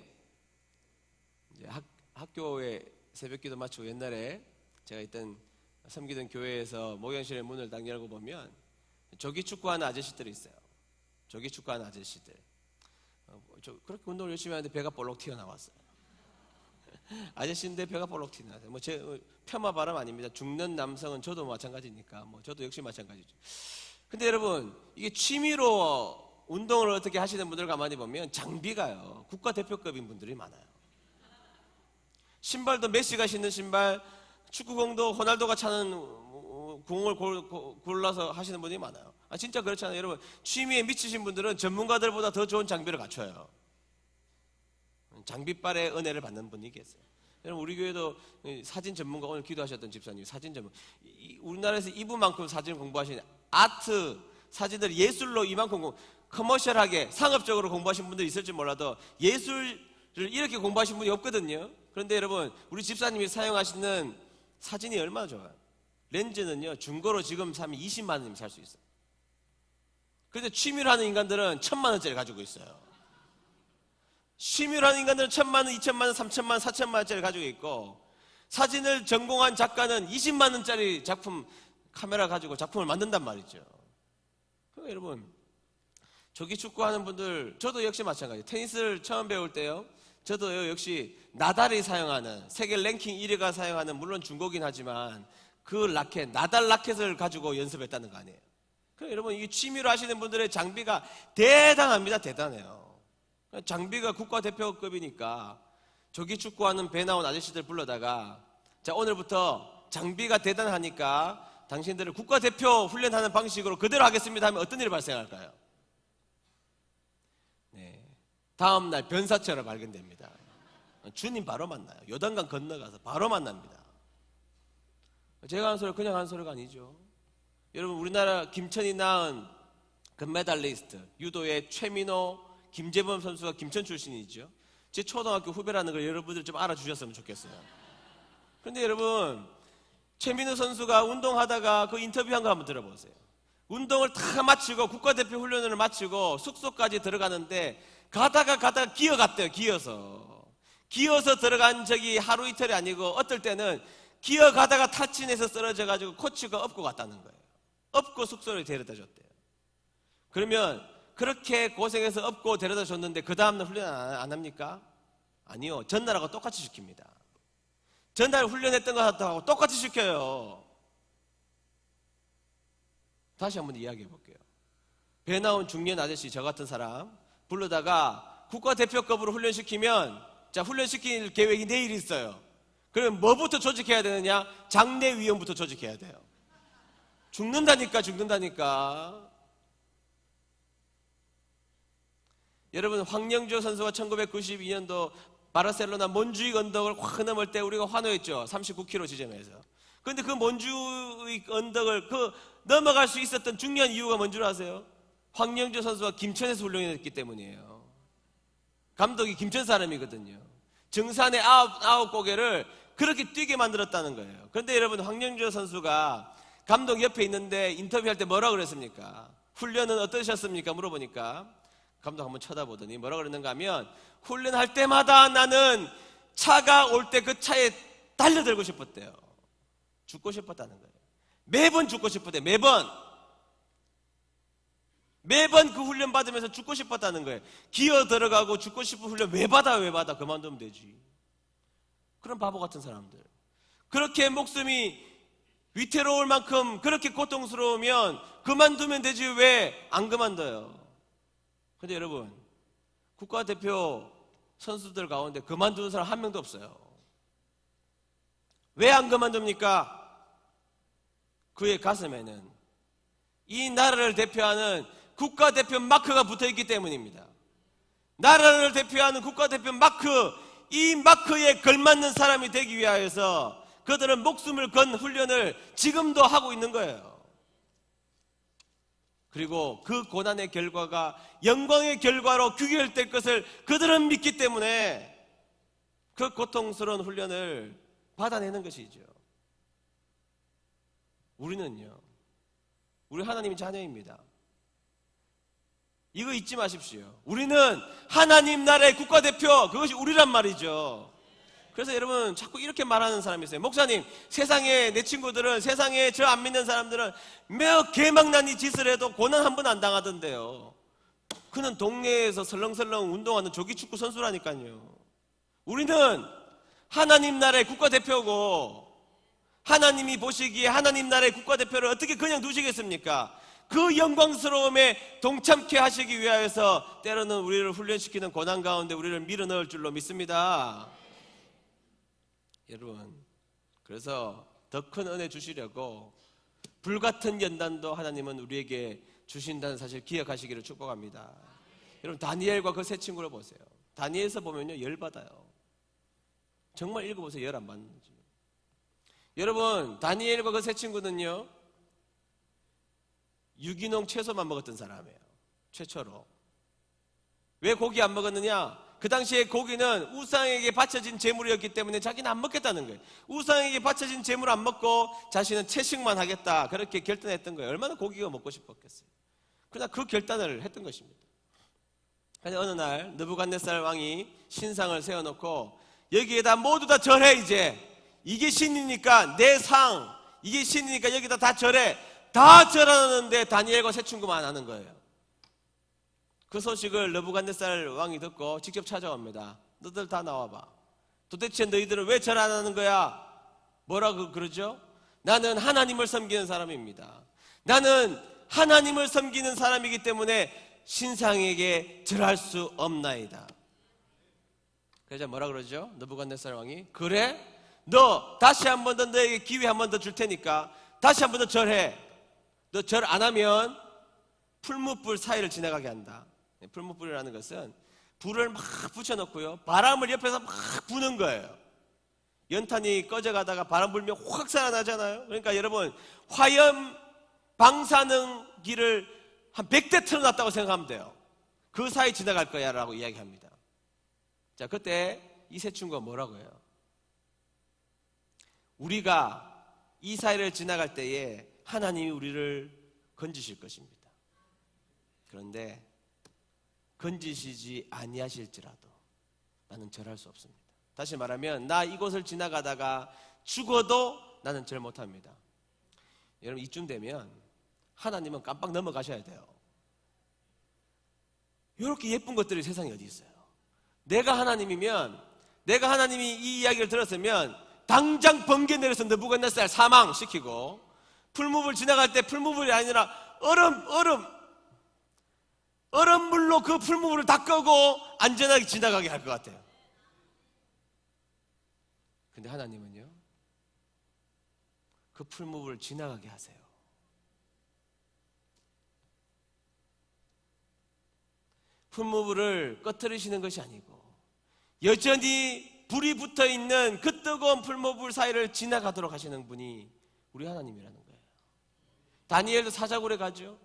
이제 학교에 새벽기도 마치고 옛날에 제가 있던 섬기던 교회에서 목욕실의 문을 딱 열고 보면 조기 축구하는 아저씨들이 있어요. 조기 축구하는 아저씨들. 그렇게 운동을 열심히 하는데 배가 볼록 튀어나왔어요. 아저씨인데 배가 볼록 튀어나왔어요. 제 폄하 발음 아닙니다. 죽는 남성은 저도 마찬가지니까 저도 역시 마찬가지죠. 근데 여러분, 이게 취미로 운동을 어떻게 하시는 분들 가만히 보면 장비가요, 국가대표급인 분들이 많아요. 신발도 메시가 신는 신발, 축구공도 호날두가 차는 공을 골라서 하시는 분이 많아요. 진짜 그렇잖아요. 여러분, 취미에 미치신 분들은 전문가들보다 더 좋은 장비를 갖춰요. 장비빨의 은혜를 받는 분이 계세요. 여러분, 우리 교회도 사진 전문가, 오늘 기도하셨던 집사님 사진 전문, 우리나라에서 이분만큼 사진 공부하신 아트, 사진을 예술로 이만큼 커머셜하게 상업적으로 공부하신 분들이 있을지 몰라도 예술을 이렇게 공부하신 분이 없거든요. 그런데 여러분, 우리 집사님이 사용하시는 사진이 얼마나 좋아요. 렌즈는요, 중고로 지금 사면 20만 원이면 살 수 있어요. 그런데 취미로 하는 인간들은 1,000만 원짜리 가지고 있어요. 취미로 하는 인간들은 1,000만 원, 2,000만 원, 3,000만 원, 4,000만 원짜리 가지고 있고, 사진을 전공한 작가는 20만 원짜리 작품, 카메라 가지고 작품을 만든단 말이죠. 그러니까 여러분, 조기 축구하는 분들, 저도 역시 마찬가지예요. 테니스를 처음 배울 때요, 저도요 역시 나달이 사용하는, 세계 랭킹 1위가 사용하는, 물론 중고긴 하지만 그 라켓, 나달 라켓을 가지고 연습했다는 거 아니에요. 그러니까 여러분, 이 취미로 하시는 분들의 장비가 대단합니다. 대단해요. 장비가 국가대표급이니까 조기 축구하는 배 나온 아저씨들 불러다가, 자, 오늘부터 장비가 대단하니까 당신들을 국가대표 훈련하는 방식으로 그대로 하겠습니다 하면 어떤 일이 발생할까요? 네, 다음날 변사체로 발견됩니다. 주님 바로 만나요. 요단강 건너가서 바로 만납니다. 제가 하는 소리 그냥 하는 소리가 아니죠. 여러분, 우리나라 김천이 낳은 금메달리스트, 유도의 최민호, 김재범 선수가 김천 출신이죠. 제 초등학교 후배라는 걸 여러분들 좀 알아주셨으면 좋겠어요. 그런데 여러분, 최민호 선수가 운동하다가 그 인터뷰한 거 한번 들어보세요. 운동을 다 마치고 국가대표 훈련을 마치고 숙소까지 들어가는데 가다가 기어갔대요. 기어서 들어간 적이 하루 이틀이 아니고 어떨 때는 기어가다가 타친해서 쓰러져가지고 코치가 업고 갔다는 거예요. 업고 숙소를 데려다 줬대요. 그러면 그렇게 고생해서 업고 데려다 줬는데 그 다음날 훈련 안 합니까? 아니요, 전날하고 똑같이 시킵니다. 전날 훈련했던 것하고 똑같이 시켜요. 다시 한번 이야기해 볼게요. 배 나온 중년 아저씨, 저 같은 사람 불러다가 국가대표급으로 훈련시키면, 자, 훈련시킬 계획이 내일 있어요. 그럼 뭐부터 조직해야 되느냐? 장례위원부터 조직해야 돼요. 죽는다니까. 여러분, 황영조 선수가 1992년도 바르셀로나 몬주익 언덕을 확 넘을 때 우리가 환호했죠. 39km 지점에서. 그런데 그 몬주익 언덕을 넘어갈 수 있었던 중요한 이유가 뭔 줄 아세요? 황영조 선수가 김천에서 훈련했기 때문이에요. 감독이 김천 사람이거든요. 정산의 아홉 고개를 그렇게 뛰게 만들었다는 거예요. 그런데 여러분, 황영조 선수가 감독 옆에 있는데 인터뷰할 때 뭐라고 그랬습니까? 훈련은 어떠셨습니까? 물어보니까 감독 한번 쳐다보더니 뭐라고 그랬는가 하면, 훈련할 때마다 나는 차가 올 때 그 차에 달려들고 싶었대요. 죽고 싶었다는 거예요. 매번 죽고 싶었대요. 매번 그 훈련 받으면서 죽고 싶었다는 거예요. 기어 들어가고 죽고 싶은 훈련 왜 받아? 그만두면 되지. 그런 바보 같은 사람들. 그렇게 목숨이 위태로울 만큼 그렇게 고통스러우면 그만두면 되지 왜 안 그만둬요? 근데 여러분, 국가대표 선수들 가운데 그만두는 사람 한 명도 없어요. 왜 안 그만둡니까? 그의 가슴에는 이 나라를 대표하는 국가대표 마크가 붙어있기 때문입니다. 나라를 대표하는 국가대표 마크, 이 마크에 걸맞는 사람이 되기 위하여서 그들은 목숨을 건 훈련을 지금도 하고 있는 거예요. 그리고 그 고난의 결과가 영광의 결과로 귀결될 것을 그들은 믿기 때문에 그 고통스러운 훈련을 받아내는 것이죠. 우리는요, 우리 하나님의 자녀입니다. 이거 잊지 마십시오. 우리는 하나님 나라의 국가대표, 그것이 우리란 말이죠. 그래서 여러분 자꾸 이렇게 말하는 사람이 있어요. 목사님, 세상에 내 친구들은, 세상에 저 안 믿는 사람들은 매우 개망난 이 짓을 해도 고난 한 번 안 당하던데요. 그는 동네에서 설렁설렁 운동하는 조기축구 선수라니까요. 우리는 하나님 나라의 국가대표고, 하나님이 보시기에 하나님 나라의 국가대표를 어떻게 그냥 두시겠습니까? 그 영광스러움에 동참케 하시기 위하여서 때로는 우리를 훈련시키는 고난 가운데 우리를 밀어넣을 줄로 믿습니다. 여러분, 그래서 더 큰 은혜 주시려고 불같은 연단도 하나님은 우리에게 주신다는 사실 기억하시기를 축복합니다. 여러분, 다니엘과 그 세 친구를 보세요. 다니엘서 보면요, 열받아요. 정말 읽어보세요. 열 안 받는지. 여러분, 다니엘과 그 세 친구는요, 유기농 채소만 먹었던 사람이에요. 최초로. 왜 고기 안 먹었느냐? 그 당시에 고기는 우상에게 바쳐진 제물이었기 때문에 자기는 안 먹겠다는 거예요. 우상에게 바쳐진 제물 안 먹고 자신은 채식만 하겠다, 그렇게 결단했던 거예요. 얼마나 고기가 먹고 싶었겠어요. 그러나 그 결단을 했던 것입니다. 그래서 어느 날 느부갓네살 왕이 신상을 세워놓고 여기에다 모두 다 절해. 이게 신이니까 내 상, 이게 신이니까 여기다 다 절해. 다 절하는데 다니엘과 세 친구만 하는 거예요. 그 소식을 느부갓네살 왕이 듣고 직접 찾아옵니다. 너들 다 나와봐. 도대체 너희들은 왜 절 안 하는 거야? 뭐라고 그러죠? 나는 하나님을 섬기는 사람입니다. 나는 하나님을 섬기는 사람이기 때문에 신상에게 절할 수 없나이다. 그러자 뭐라 그러죠? 느부갓네살 왕이, 그래? 너 다시 한 번 더, 너에게 기회 한 번 더 줄 테니까 다시 한 번 더 절해. 너 절 안 하면 풀무불 사이를 지나가게 한다. 풀무불이라는 것은 불을 막 붙여놓고요, 바람을 옆에서 막 부는 거예요. 연탄이 꺼져가다가 바람 불면 확 살아나잖아요. 그러니까 여러분, 화염 방사능기를 한 100대 틀어놨다고 생각하면 돼요. 그 사이 지나갈 거야 라고 이야기합니다. 자, 그때 이 세 친구가 뭐라고 해요? 우리가 이 사이를 지나갈 때에 하나님이 우리를 건지실 것입니다. 그런데 건지시지 아니하실지라도 나는 절할 수 없습니다. 다시 말하면 나 이곳을 지나가다가 죽어도 나는 절 못합니다. 여러분, 이쯤 되면 하나님은 깜빡 넘어가셔야 돼요. 이렇게 예쁜 것들이 세상에 어디 있어요? 내가 하나님이면, 내가 하나님이 이 이야기를 들었으면 당장 번개 내려서 느부갓네살 사망시키고, 풀무불 지나갈 때 풀무불이 아니라 얼음물로 그 풀무불을 다 끄고 안전하게 지나가게 할 것 같아요. 근데 하나님은요, 그 풀무불을 지나가게 하세요. 풀무불을 꺼트리시는 것이 아니고 여전히 불이 붙어있는 그 뜨거운 풀무불 사이를 지나가도록 하시는 분이 우리 하나님이라는 거예요. 다니엘도 사자굴에 가죠.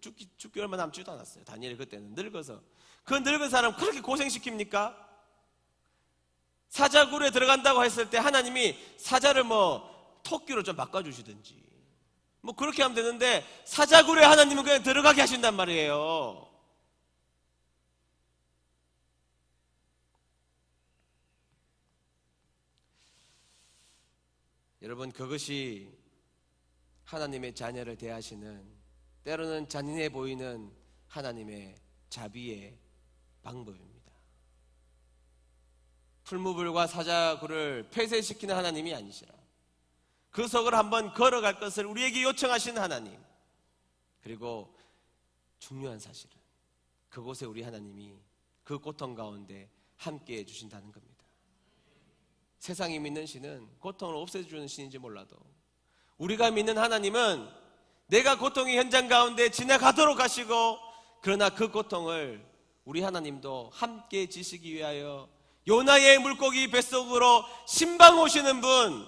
죽기 얼마 남지도 않았어요. 다니엘이 그때는 늙어서. 그 늙은 사람 그렇게 고생시킵니까? 사자굴에 들어간다고 했을 때 하나님이 사자를 토끼로 좀 바꿔주시든지 그렇게 하면 되는데, 사자굴에 하나님은 그냥 들어가게 하신단 말이에요. 여러분, 그것이 하나님의 자녀를 대하시는, 때로는 잔인해 보이는 하나님의 자비의 방법입니다. 풀무불과 사자굴을 폐쇄시키는 하나님이 아니시라, 그 속을 한번 걸어갈 것을 우리에게 요청하시는 하나님. 그리고 중요한 사실은 그곳에 우리 하나님이 그 고통 가운데 함께해 주신다는 겁니다. 세상이 믿는 신은 고통을 없애주는 신인지 몰라도 우리가 믿는 하나님은 내가 고통의 현장 가운데 지나가도록 하시고, 그러나 그 고통을 우리 하나님도 함께 지시기 위하여 요나의 물고기 뱃속으로 신방 오시는 분,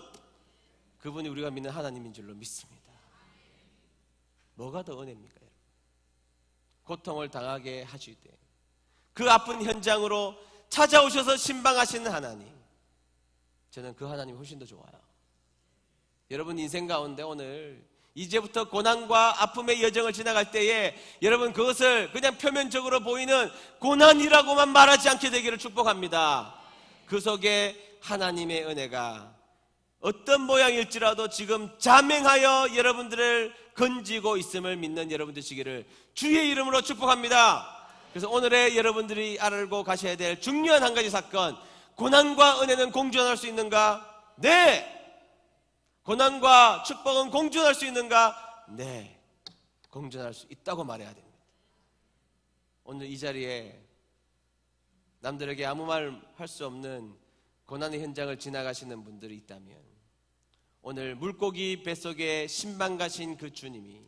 그분이 우리가 믿는 하나님인 줄로 믿습니다. 뭐가 더 은혜입니까? 고통을 당하게 하시되 그 아픈 현장으로 찾아오셔서 신방하시는 하나님, 저는 그 하나님이 훨씬 더 좋아요. 여러분 인생 가운데 오늘 이제부터 고난과 아픔의 여정을 지나갈 때에 여러분 그것을 그냥 표면적으로 보이는 고난이라고만 말하지 않게 되기를 축복합니다. 그 속에 하나님의 은혜가 어떤 모양일지라도 지금 자명하여 여러분들을 건지고 있음을 믿는 여러분 되시기를 주의 이름으로 축복합니다. 그래서 오늘의 여러분들이 알고 가셔야 될 중요한 한 가지 사건, 고난과 은혜는 공존할 수 있는가? 네! 고난과 축복은 공존할 수 있는가? 네, 공존할 수 있다고 말해야 됩니다. 오늘 이 자리에 남들에게 아무 말 할 수 없는 고난의 현장을 지나가시는 분들이 있다면, 오늘 물고기 뱃속에 신방 가신 그 주님이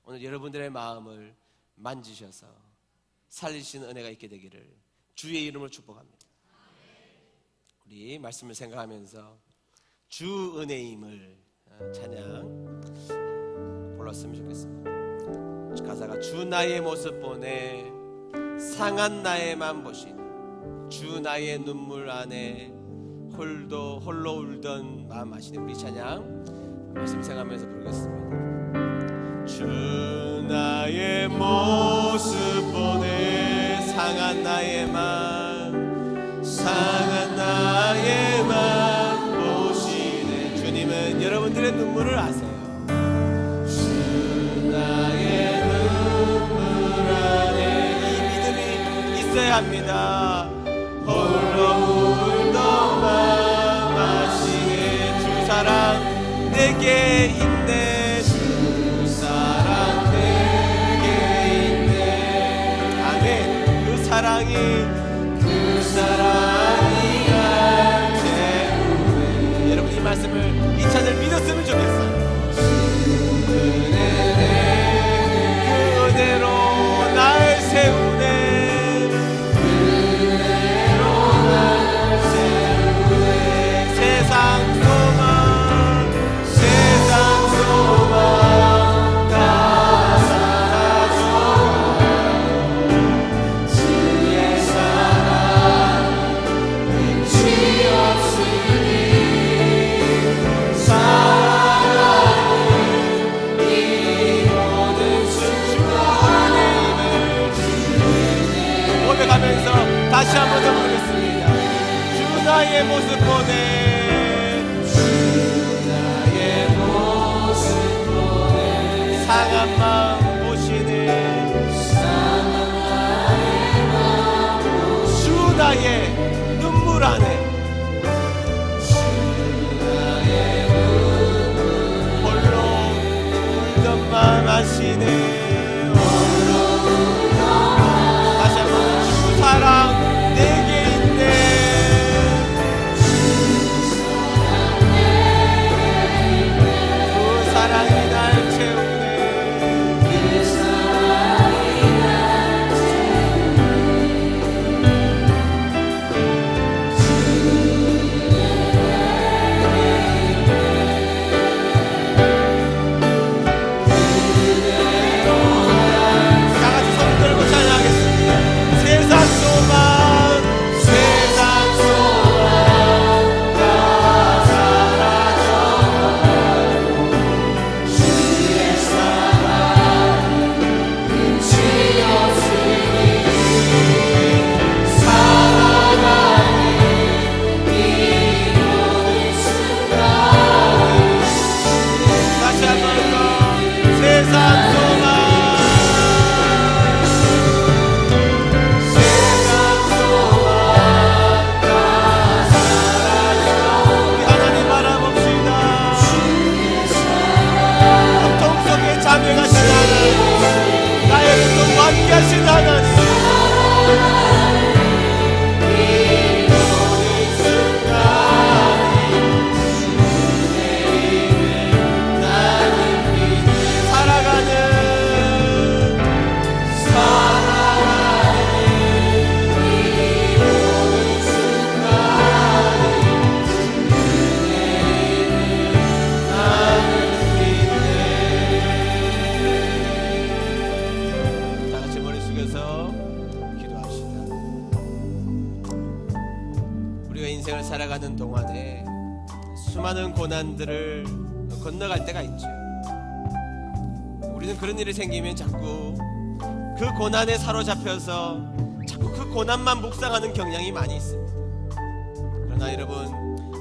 오늘 여러분들의 마음을 만지셔서 살리시는 은혜가 있게 되기를 주의 이름으로 축복합니다. 우리 말씀을 생각하면서 주 은혜임을 찬양 불렀으면 좋겠습니다. 가사가 주 나의 모습 보내 상한 나의 맘 보시니 주 나의 눈물 안에 홀로 울던 마음 아시니, 우리 찬양 말씀 생각하면서 부르겠습니다. 주 나의 모습 보내 상한 나의 맘, 상한 나의 맘 보시네. 주님은 여러분들의 눈물을 아세요. 주 나의 눈물 안에 이 믿음이 있어야 합니다. 홀로 울던 맘 아시네. 주 사랑 내게 있네. 주 사랑 내게 있네. 아멘. 그 사랑이 날 채우네. 여러분 이 말씀을, 이 찬을 믿었으면 좋겠어요. 그 은혜로 날 세우네. 세상 소망 다 사라져. 주의 사랑 끝이 없으니 사랑하는 이 모든 순간을 고백하면서 다시 한번 더 부르겠습니다. 주 나의 모습 보내. 상한 마음 보시네. 주 나의 눈물 안에 홀로 울던 마음 아시네. 다시 한번 주 사랑 내게 있네. 그 사랑이 날 채우네. 많은 고난들을 건너갈 때가 있죠. 우리는 그런 일이 생기면 자꾸 그 고난에 사로잡혀서 자꾸 그 고난만 묵상하는 경향이 많이 있습니다. 그러나 여러분,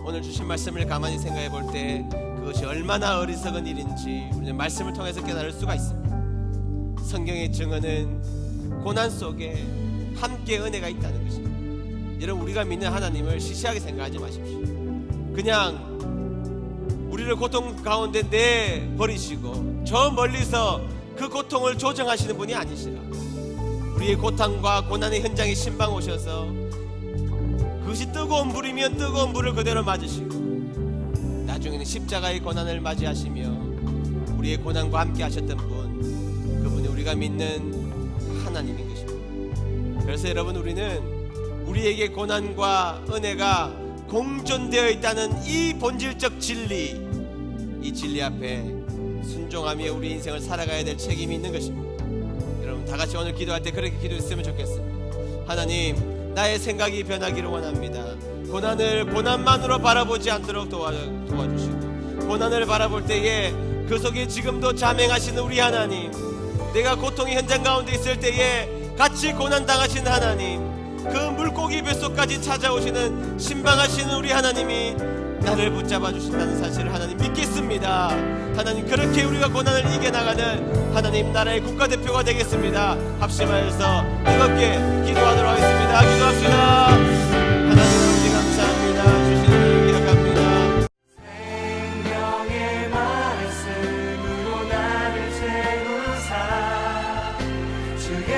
오늘 주신 말씀을 가만히 생각해 볼 때 그것이 얼마나 어리석은 일인지 우리는 말씀을 통해서 깨달을 수가 있습니다. 성경의 증언은 고난 속에 함께 은혜가 있다는 것입니다. 여러분, 우리가 믿는 하나님을 시시하게 생각하지 마십시오. 그냥 우리를 고통 가운데 내버리시고 저 멀리서 그 고통을 조정하시는 분이 아니시라. 우리의 고통과 고난의 현장에 신방 오셔서 그것이 뜨거운 불이면 뜨거운 불을 그대로 맞으시고 나중에는 십자가의 고난을 맞이하시며 우리의 고난과 함께 하셨던 분, 그분이 우리가 믿는 하나님인 것입니다. 그래서 여러분, 우리는 우리에게 고난과 은혜가 공존되어 있다는 이 본질적 진리, 이 진리 앞에 순종하며 우리 인생을 살아가야 될 책임이 있는 것입니다. 여러분, 다 같이 오늘 기도할 때 그렇게 기도했으면 좋겠습니다. 하나님, 나의 생각이 변하기를 원합니다. 고난을 고난만으로 바라보지 않도록 도와주시고, 고난을 바라볼 때에 그 속에 지금도 자맹하시는 우리 하나님, 내가 고통의 현장 가운데 있을 때에 같이 고난 당하시는 하나님, 그 물고기 뱃속까지 찾아오시는 신방하시는 우리 하나님이 나를 붙잡아 주신다는 사실을 하나님 믿겠습니다. 하나님, 그렇게 우리가 고난을 이겨나가는 하나님 나라의 국가대표가 되겠습니다. 합심하여서 뜨겁게 기도하도록 하겠습니다. 기도합시다. 하나님 아버지, 감사합니다. 주시는 일 기억합니다. 생명의 말씀으로 나를 채우사 주의